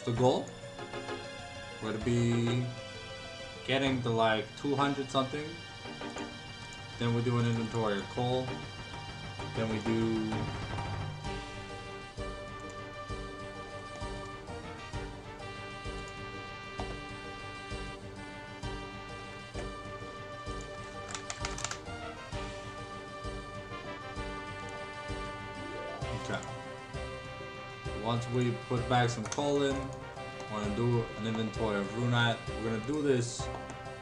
the goal. We're gonna be getting to like 200 something. Then we do an inventory of coal. Then we do once we put back some coal in, we're gonna do an inventory of Runite. We're gonna do this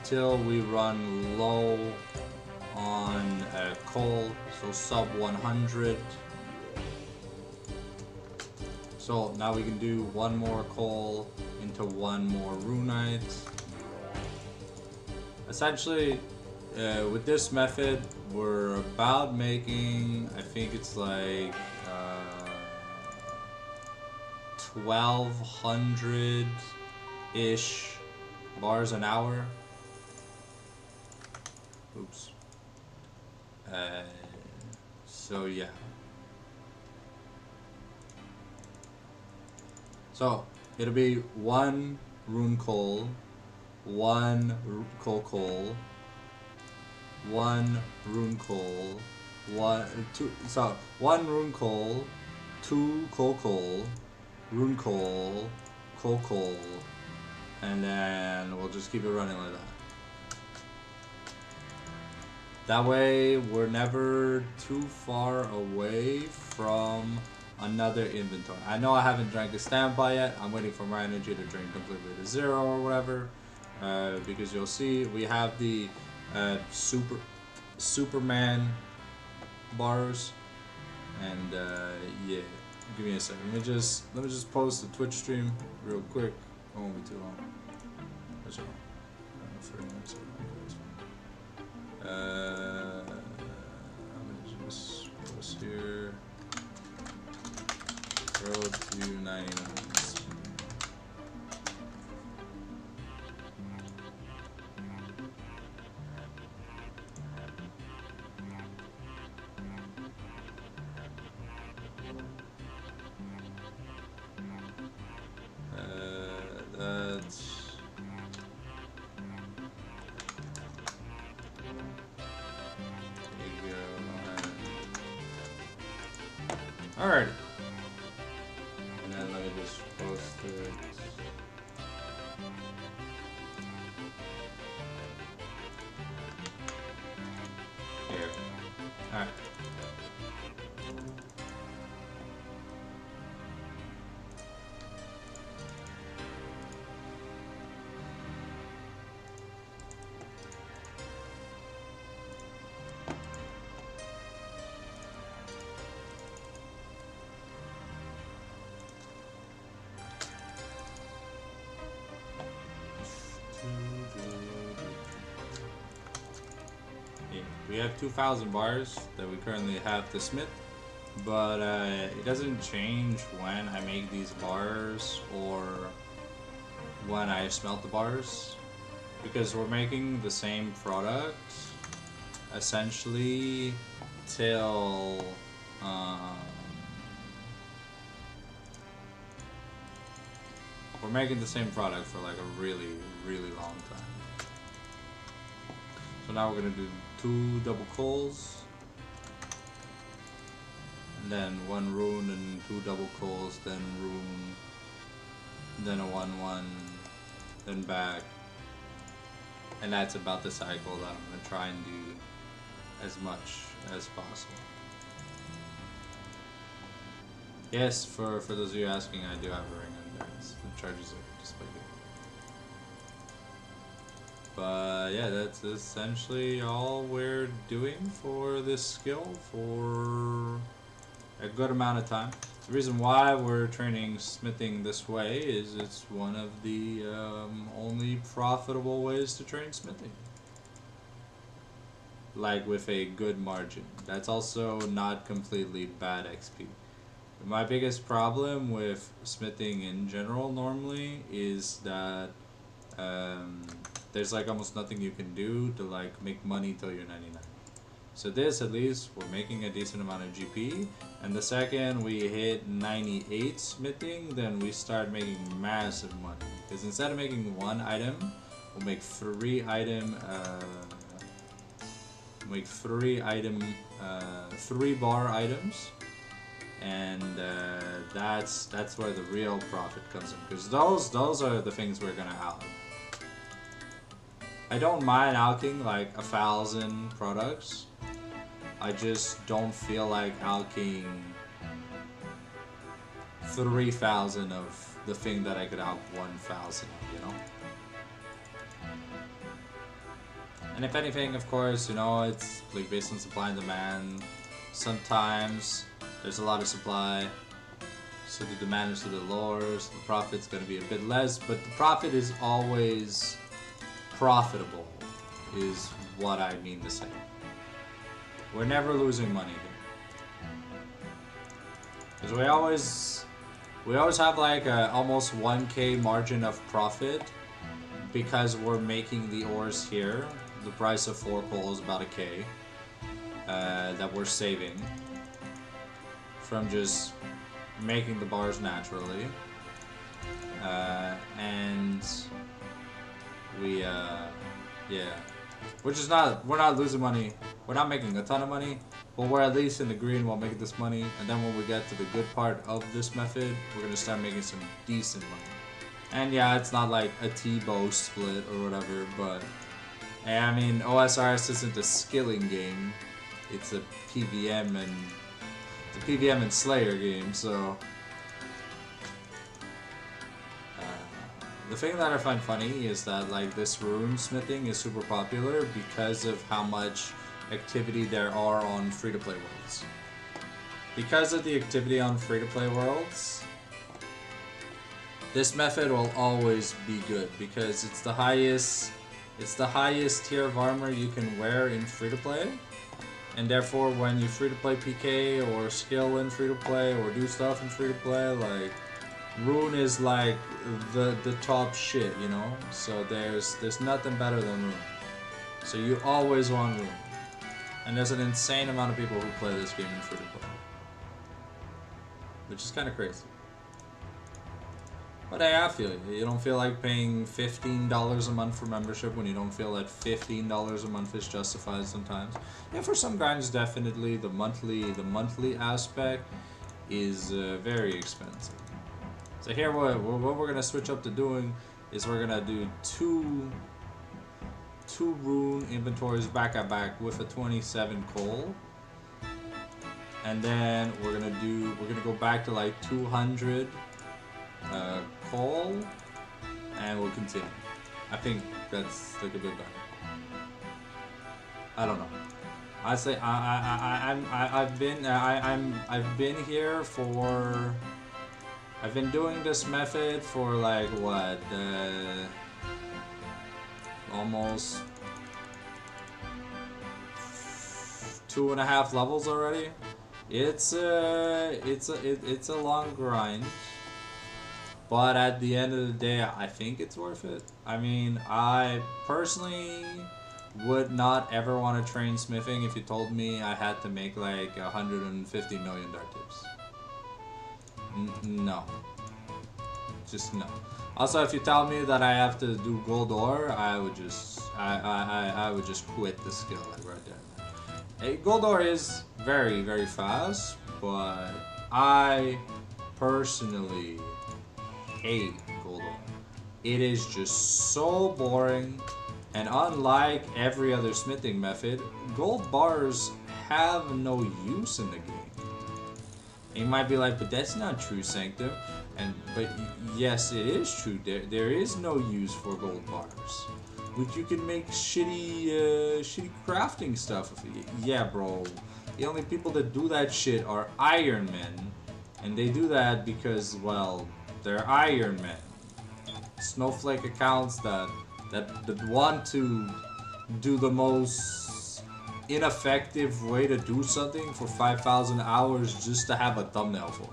till we run low on coal, so sub 100. So now we can do one more coal into one more Runite. Essentially, with this method, we're about making, I think it's like 1200-ish bars an hour. Oops. So yeah. So it'll be one rune coal, one coal, one rune coal, one rune coal, two coal, rune coal, coal, and then we'll just keep it running like that. That way we're never too far away from another inventory. I know I haven't drank a standby yet. I'm waiting for my energy to drain completely to 0 or whatever, because you'll see we have the Superman bars, and yeah. Give me a second. Let me just post the Twitch stream real quick. It won't be too long. That's all. 30 minutes. I'm gonna just post here. Road to 90 minutes. Alright. And then let me just post it. Here. Alright. We have 2,000 bars that we currently have to smith, but it doesn't change when I make these bars or when I smelt the bars, because we're making the same product essentially till we're making the same product for like a really long time. So now we're gonna do 2 double coals, and then 1 rune and 2 double coals, then rune, then a 1-1, then back, and that's about the cycle that I'm gonna try and do as much as possible. Yes, for those of you asking, I do have a ring on there. It charges it just by doing it. But yeah, that's essentially all we're doing for this skill for a good amount of time. The reason why we're training smithing this way is it's one of the only profitable ways to train smithing. Like with a good margin. That's also not completely bad XP. My biggest problem with smithing in general normally is that there's like almost nothing you can do to like make money till you're 99. So this, at least, we're making a decent amount of GP. And the second we hit 98 smithing, then we start making massive money. Because instead of making one item, we'll make three bar items. And that's where the real profit comes in. Because those are the things we're gonna alch. I don't mind alching like 1,000 products. I just don't feel like alching 3,000 of the thing that I could alch 1,000 of, you know? And if anything, of course, you know, it's like based on supply and demand. Sometimes there's a lot of supply, so the demand is a bit lower, so the profit's gonna be a bit less, but the profit is always profitable, is what I mean to say. We're never losing money here. Because we always have like a almost 1k margin of profit because we're making the ores here. The price of 4 coal is about a k that we're saving from just making the bars naturally. And we yeah, we're not losing money. We're not making a ton of money, but we're at least in the green while making this money. And then when we get to the good part of this method, we're gonna start making some decent money. And yeah, it's not like a T-bow split or whatever, but I mean, OSRS isn't a skilling game. It's a PVM and Slayer game, so the thing that I find funny is that like this rune smithing is super popular because of how much activity there are on free-to-play worlds. Because of the activity on free-to-play worlds, this method will always be good because it's the highest tier of armor you can wear in free-to-play. And therefore when you free-to-play PK or skill in free-to-play or do stuff in free-to-play, like rune is like the top shit, you know? So there's nothing better than rune. So you always want rune. And there's an insane amount of people who play this game in free-to-play. Which is kind of crazy. But hey, I feel you. You don't feel like paying $15 a month for membership when you don't feel that $15 a month is justified sometimes. Yeah, for some grinds, definitely the monthly aspect is very expensive. So here, what we're gonna switch up to doing is we're gonna do two rune inventories back at back with a 27 coal, and then we're gonna go back to like 200 coal, and we'll continue. I think that's like a bit better. I don't know. I say I've been here for. I've been doing this method for like what, almost 2.5 levels already. It's a long grind, but at the end of the day, I think it's worth it. I mean, I personally would not ever want to train smithing if you told me I had to make like 150 million dart tips. No. Just no. Also, if you tell me that I have to do gold ore, I would just quit the skill like right there. Hey, gold ore is very, very fast, but I personally hate gold ore. It is just so boring, and unlike every other smithing method, gold bars have no use in the game. You might be like, but that's not true, Sanctum. But yes, it is true. There is no use for gold bars. But you can make shitty crafting stuff. Yeah, bro. The only people that do that shit are Iron Men, and they do that because, well, they're Iron Men. Snowflake accounts that want to do the most ineffective way to do something for 5,000 hours just to have a thumbnail for it.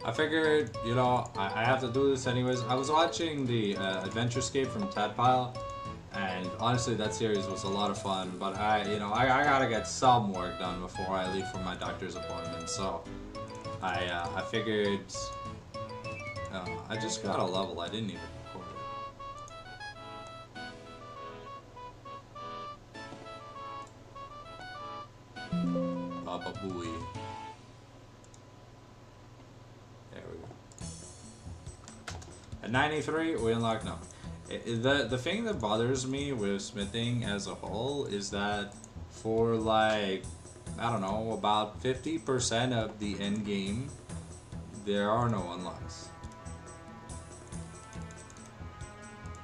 I figured, you know, I have to do this anyways. I was watching the Adventurescape from Tadpile, and honestly, that series was a lot of fun. But I gotta get some work done before I leave for my doctor's appointment. So I figured, I just got a level. I didn't even record it. Baba Booey. There we go. At 93, we unlock no. The thing that bothers me with smithing as a whole is that for like, I don't know, about 50% of the end game, there are no unlocks.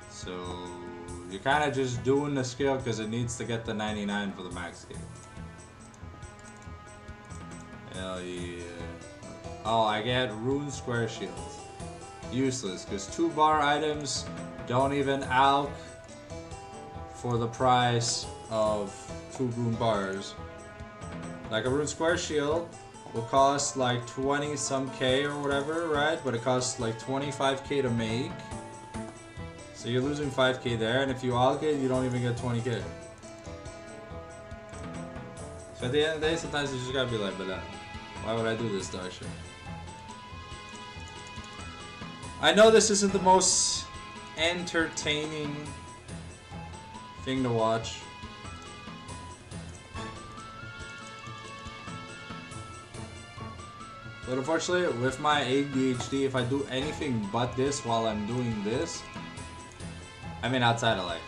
So you're kind of just doing the skill because it needs to get the 99 for the max skill. Hell yeah. Oh, I get rune square shields. Useless, because 2-bar items don't even alch for the price of 2 rune bars. Like a rune square shield will cost like 20 some K or whatever, right? But it costs like 25K to make. So you're losing 5K there, and if you alch it, you don't even get 20K. So at the end of the day, sometimes you just gotta be like, but why would I do this dog shit? I know this isn't the most entertaining thing to watch. But unfortunately, with my ADHD, if I do anything but this while I'm doing this, I mean outside of like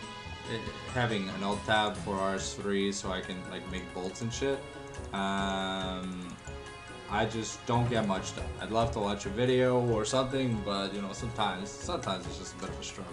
having an alt tab for RS3 so I can like make bolts and shit, I just don't get much done. I'd love to watch a video or something, but you know, sometimes it's just a bit of a struggle.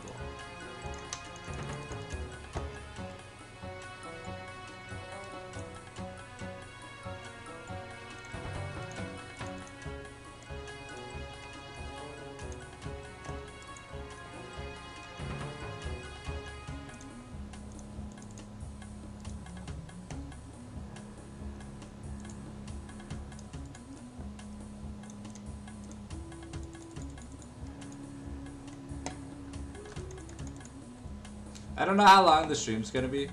I don't know how long the stream's gonna be.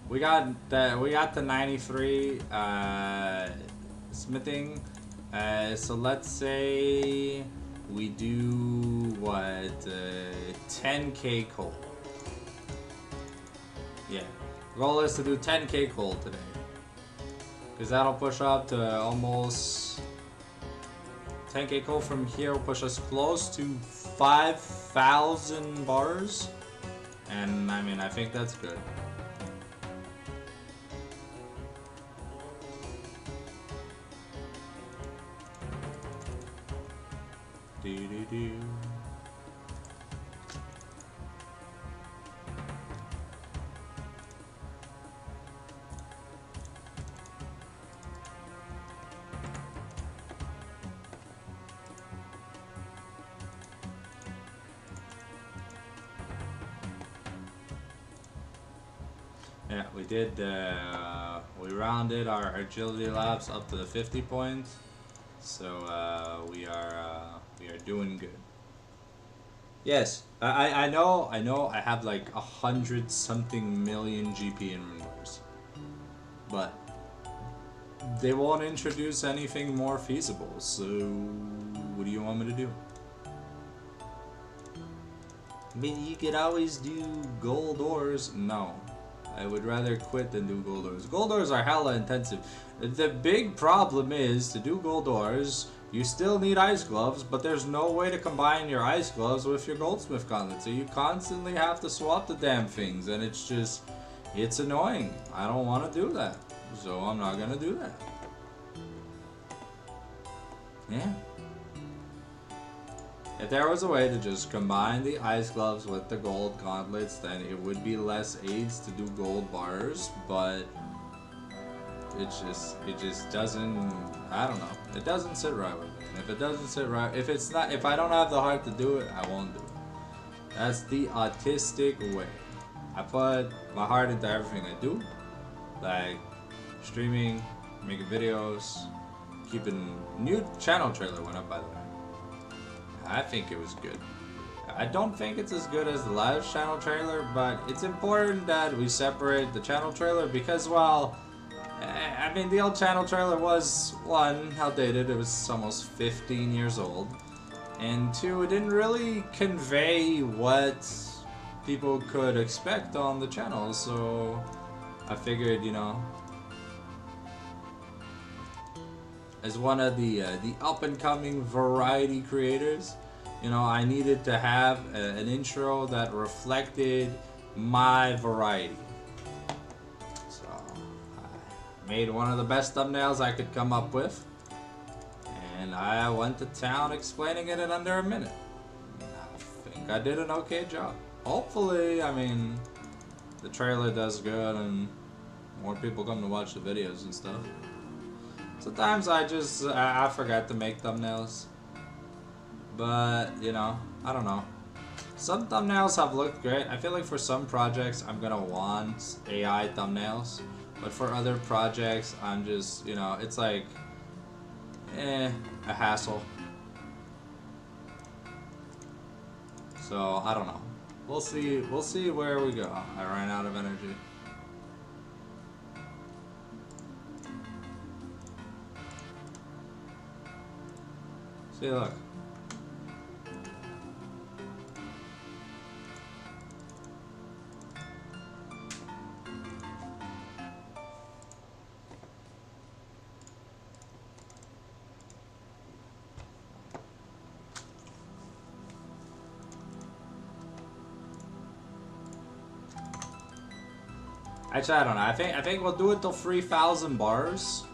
We got the 93 smithing. So let's say we do what 10K coal. Yeah, goal is to do 10K coal today, because that'll push up to almost 10K coal. From here will push us close to 5,000 bars. And I mean, I think that's good. Do. Yeah, we did. We rounded our agility labs up to the 50 points, so we are doing good. Yes, I know. I have like 100-something million GP in Runite, but they won't introduce anything more feasible. So what do you want me to do? I mean, you could always do gold ores. No. I would rather quit than do gold ores. Gold ores are hella intensive. The big problem is, to do gold ores, you still need ice gloves, but there's no way to combine your ice gloves with your goldsmith gauntlet. So you constantly have to swap the damn things, and it's annoying. I don't want to do that, so I'm not gonna do that. Yeah. If there was a way to just combine the ice gloves with the gold gauntlets, then it would be less aids to do gold bars, but it just doesn't, I don't know, it doesn't sit right with me. And if it doesn't sit right, if I don't have the heart to do it, I won't do it. That's the autistic way. I put my heart into everything I do, like streaming, making videos, keeping new channel trailer went up, by the way. I think it was good. I don't think it's as good as the live channel trailer, but it's important that we separate the channel trailer because, well, I mean, the old channel trailer was, one, outdated, it was almost 15 years old, and two, it didn't really convey what people could expect on the channel, so I figured, you know, as one of the up-and-coming variety creators, you know, I needed to have an intro that reflected my variety. So I made one of the best thumbnails I could come up with, and I went to town explaining it in under a minute. I think I did an okay job. Hopefully, I mean, the trailer does good and more people come to watch the videos and stuff. Sometimes I forget to make thumbnails. But, you know, I don't know. Some thumbnails have looked great. I feel like for some projects I'm gonna want AI thumbnails. But for other projects I'm just, you know, it's like, a hassle. So, I don't know. We'll see where we go. I ran out of energy. See, look. Actually, I don't know. I think we'll do it till 3,000 bars.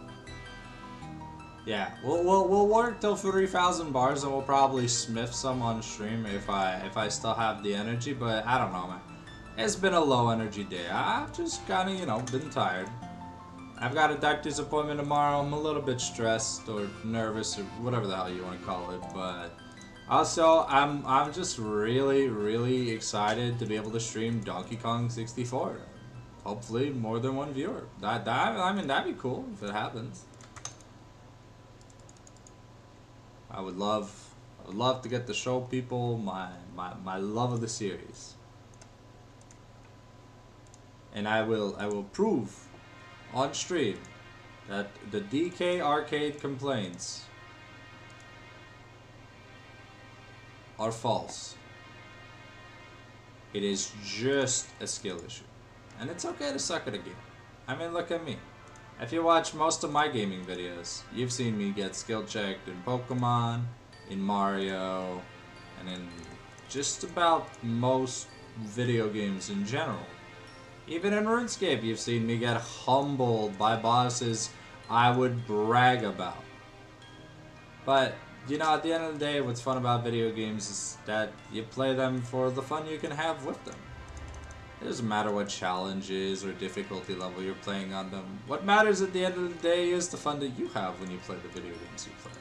Yeah, we'll work till 3,000 bars, and we'll probably smith some on stream if I still have the energy. But I don't know, man. It's been a low energy day. I've just kind of, you know, been tired. I've got a doctor's appointment tomorrow. I'm a little bit stressed or nervous or whatever the hell you want to call it. But also, I'm just really excited to be able to stream Donkey Kong 64. Hopefully, more than one viewer. I mean, that'd be cool if it happens. I would love to get to show people my love of the series. And I will prove on stream that the DK Arcade complaints are false. It is just a skill issue. And it's okay to suck at a game. I mean, look at me. If you watch most of my gaming videos, you've seen me get skill checked in Pokemon, in Mario, and in just about most video games in general. Even in RuneScape, you've seen me get humbled by bosses I would brag about. But, you know, at the end of the day, what's fun about video games is that you play them for the fun you can have with them. It doesn't matter what challenges or difficulty level you're playing on them. What matters at the end of the day is the fun that you have when you play the video games you play.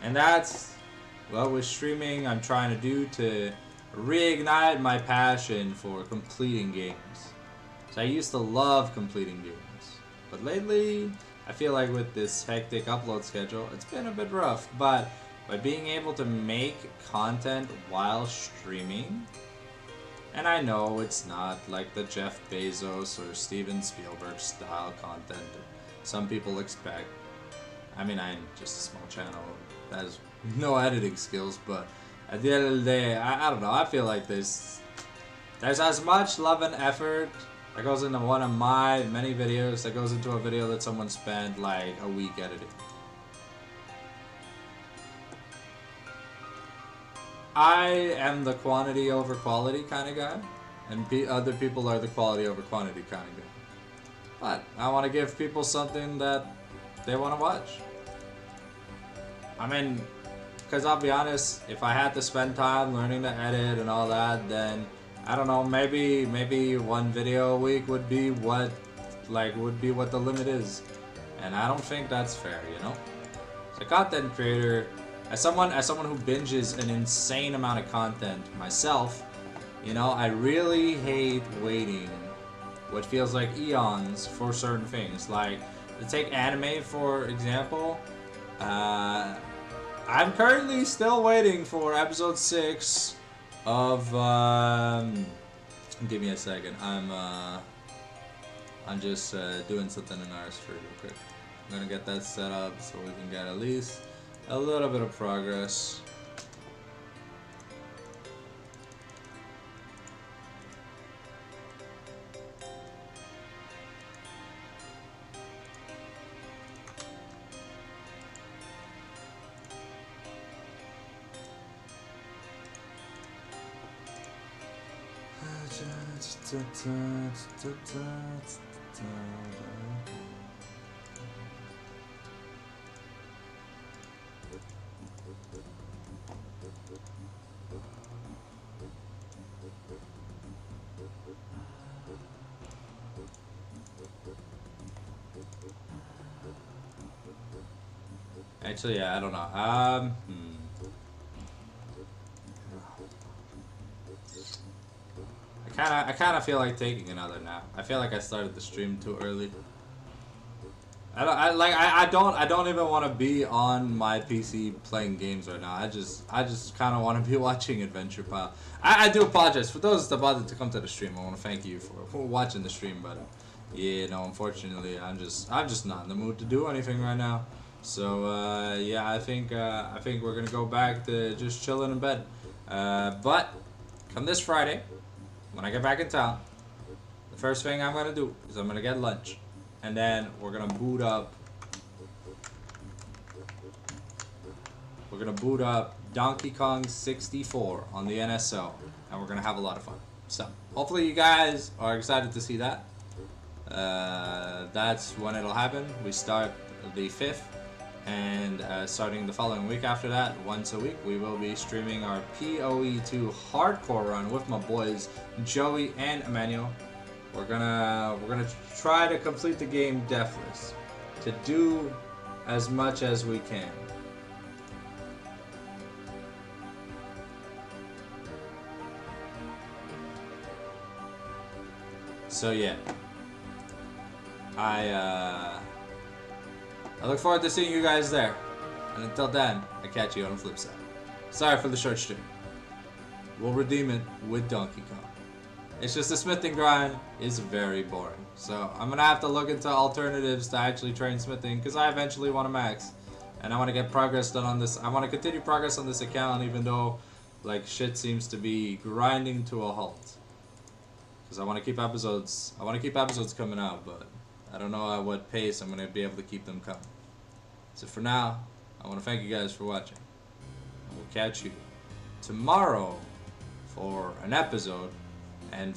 And that's what with streaming I'm trying to do to reignite my passion for completing games. So I used to love completing games. But lately, I feel like with this hectic upload schedule, it's been a bit rough. But by being able to make content while streaming, and I know it's not like the Jeff Bezos or Steven Spielberg style content that some people expect. I mean, I'm just a small channel that has no editing skills, but at the end of the day, I don't know, I feel like there's as much love and effort that goes into one of my many videos that goes into a video that someone spent like a week editing. I am the quantity over quality kind of guy, and other people are the quality over quantity kind of guy. But I want to give people something that they want to watch. I mean, because I'll be honest, if I had to spend time learning to edit and all that, then I don't know, maybe one video a week would be what the limit is, and I don't think that's fair, you know. As a content creator, as someone who binges an insane amount of content myself, you know, I really hate waiting what feels like eons for certain things. Like, take anime for example. I'm currently still waiting for episode 6 of. Give me a second. I'm just doing something in ours for real quick. I'm gonna get that set up so we can get at least a little bit of progress. Actually, yeah, I don't know. I kind of feel like taking another nap. I feel like I started the stream too early. I don't even want to be on my PC playing games right now. I just kind of want to be watching Adventure Pile. I do apologize for those that bothered to come to the stream. I want to thank you for watching the stream, but yeah, no, unfortunately, I'm just not in the mood to do anything right now. So yeah, I think we're gonna go back to just chilling in bed. But come this Friday, when I get back in town, the first thing I'm gonna do is I'm gonna get lunch, and then we're gonna boot up. We're gonna boot up Donkey Kong 64 on the NSO, and we're gonna have a lot of fun. So hopefully you guys are excited to see that. That's when it'll happen. We start the 5th. And starting the following week after that, once a week, we will be streaming our PoE2 hardcore run with my boys Joey and Emmanuel. We're gonna try to complete the game deathless, to do as much as we can. So yeah, I look forward to seeing you guys there. And until then, I catch you on the flip side. Sorry for the short stream. We'll redeem it with Donkey Kong. It's just the smithing grind is very boring. So I'm gonna have to look into alternatives to actually train smithing, because I eventually want to max. And I want to get progress done on this. I want to continue progress on this account even though like shit seems to be grinding to a halt. Because I want to keep episodes coming out, but I don't know at what pace I'm going to be able to keep them coming. So for now, I want to thank you guys for watching. We'll catch you tomorrow for an episode, and